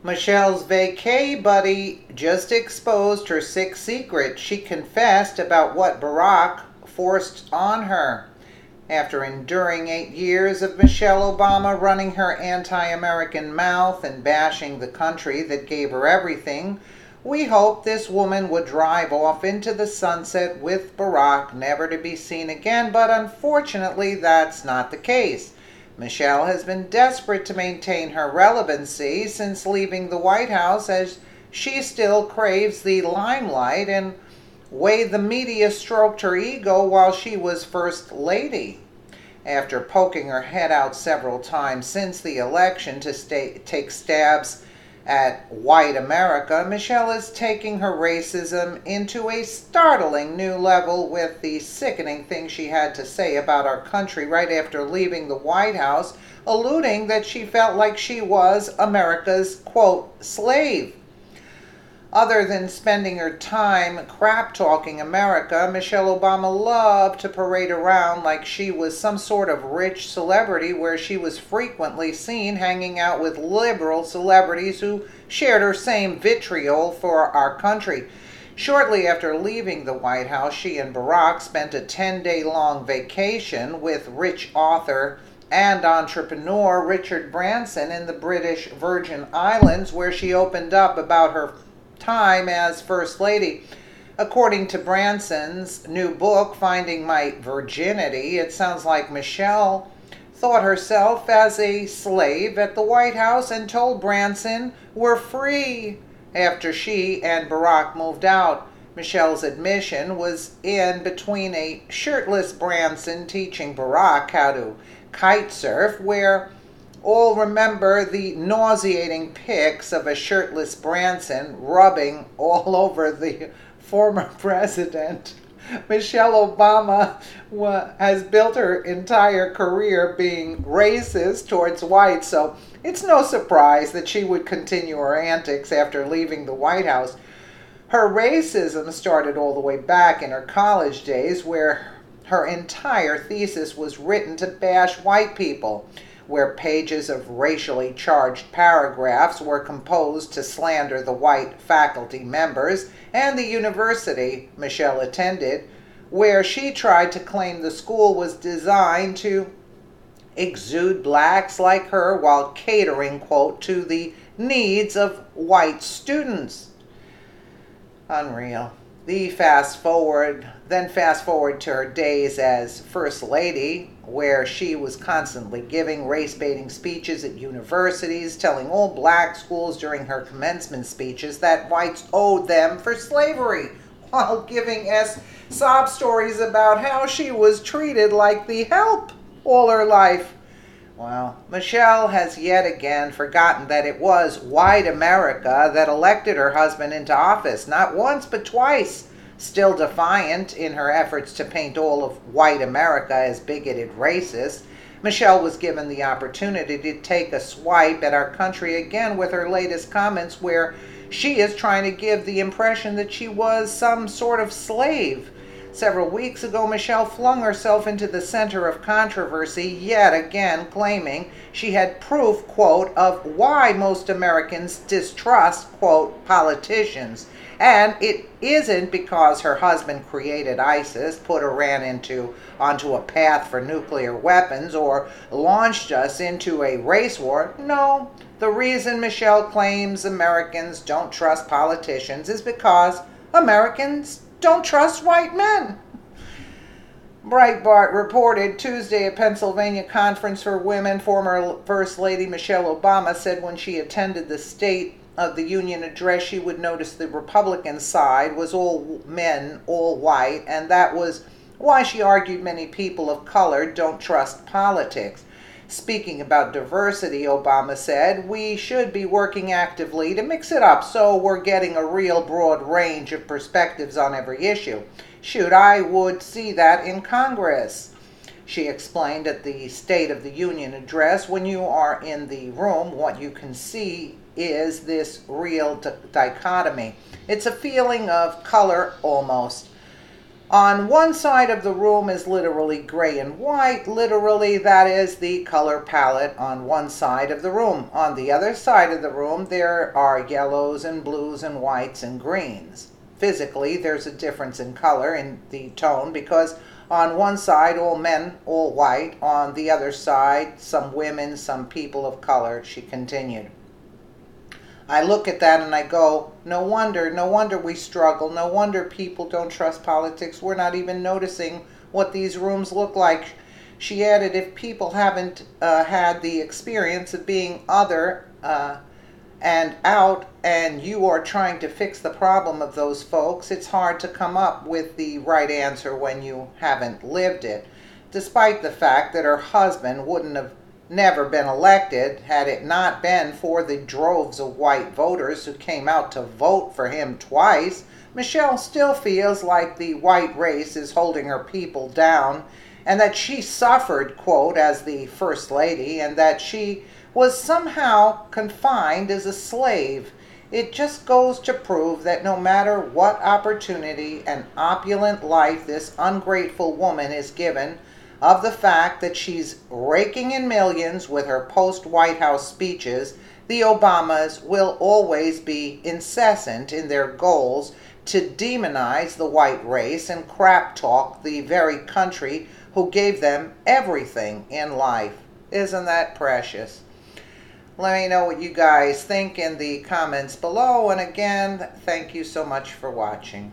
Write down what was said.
Michelle's vacay buddy just exposed her sick secret. She confessed about what Barack forced on her. After enduring 8 years of Michelle Obama running her anti-American mouth and bashing the country that gave her everything, we hoped this woman would drive off into the sunset with Barack, never to be seen again, but unfortunately that's not the case. Michelle has been desperate to maintain her relevancy since leaving the White House, as she still craves the limelight and way the media stroked her ego while she was First Lady. After poking her head out several times since the election to take stabs at white America, Michelle is taking her racism into a startling new level with the sickening things she had to say about our country right after leaving the White House, alluding that she felt like she was America's, quote, slave. Other than spending her time crap-talking America, Michelle Obama loved to parade around like she was some sort of rich celebrity, where she was frequently seen hanging out with liberal celebrities who shared her same vitriol for our country. Shortly after leaving the White House, she and Barack spent a 10-day-long vacation with rich author and entrepreneur Richard Branson in the British Virgin Islands, where she opened up about her time as First Lady. According to Branson's new book, Finding My Virginity, it sounds like Michelle thought herself as a slave at the White House and told Branson, "We're free," after she and Barack moved out. Michelle's admission was in between a shirtless Branson teaching Barack how to kite surf, where all remember the nauseating pics of a shirtless Branson rubbing all over the former president. Michelle Obama has built her entire career being racist towards whites, so it's no surprise that she would continue her antics after leaving the White House. Her racism started all the way back in her college days, where her entire thesis was written to bash white people, where pages of racially charged paragraphs were composed to slander the white faculty members and the university Michelle attended, where she tried to claim the school was designed to exude blacks like her while catering, quote, to the needs of white students. Unreal. Fast forward to her days as First Lady, where she was constantly giving race-baiting speeches at universities, telling all black schools during her commencement speeches that whites owed them for slavery, while giving sob stories about how she was treated like the help all her life. Well, Michelle has yet again forgotten that it was white America that elected her husband into office, not once but twice. Still defiant in her efforts to paint all of white America as bigoted racist, Michelle was given the opportunity to take a swipe at our country again with her latest comments, where she is trying to give the impression that she was some sort of slave. Several weeks ago, Michelle flung herself into the center of controversy, yet again claiming she had proof, quote, of why most Americans distrust, quote, politicians. And it isn't because her husband created ISIS, put Iran onto a path for nuclear weapons, or launched us into a race war. No, the reason Michelle claims Americans don't trust politicians is because Americans don't trust white men. Breitbart reported Tuesday a Pennsylvania conference for women. Former First Lady Michelle Obama said when she attended the State of the Union address, she would notice the Republican side was all men, all white, and that was why she argued many people of color don't trust politics. Speaking about diversity, Obama said, "We should be working actively to mix it up so we're getting a real broad range of perspectives on every issue. Shoot, I would see that in Congress." She explained at the State of the Union address, "When you are in the room, what you can see is this real dichotomy. It's a feeling of color almost. On one side of the room is literally gray and white. Literally, that is the color palette on one side of the room. On the other side of the room, there are yellows and blues and whites and greens. Physically, there's a difference in color in the tone because on one side, all men, all white. On the other side, some women, some people of color, she continued. I look at that and I go, no wonder we struggle. No wonder people don't trust politics. We're not even noticing what these rooms look like. She added, if people haven't had the experience of being other and out, and you are trying to fix the problem of those folks, it's hard to come up with the right answer when you haven't lived it. Despite the fact that her husband wouldn't have never been elected had it not been for the droves of white voters who came out to vote for him twice, Michelle still feels like the white race is holding her people down, and that she suffered, quote, as the First Lady, and that she was somehow confined as a slave. It just goes to prove that no matter what opportunity and opulent life this ungrateful woman is given, of the fact that she's raking in millions with her post-White House speeches, the Obamas will always be incessant in their goals to demonize the white race and crap talk the very country who gave them everything in life. Isn't that precious? Let me know what you guys think in the comments below, and again, thank you so much for watching.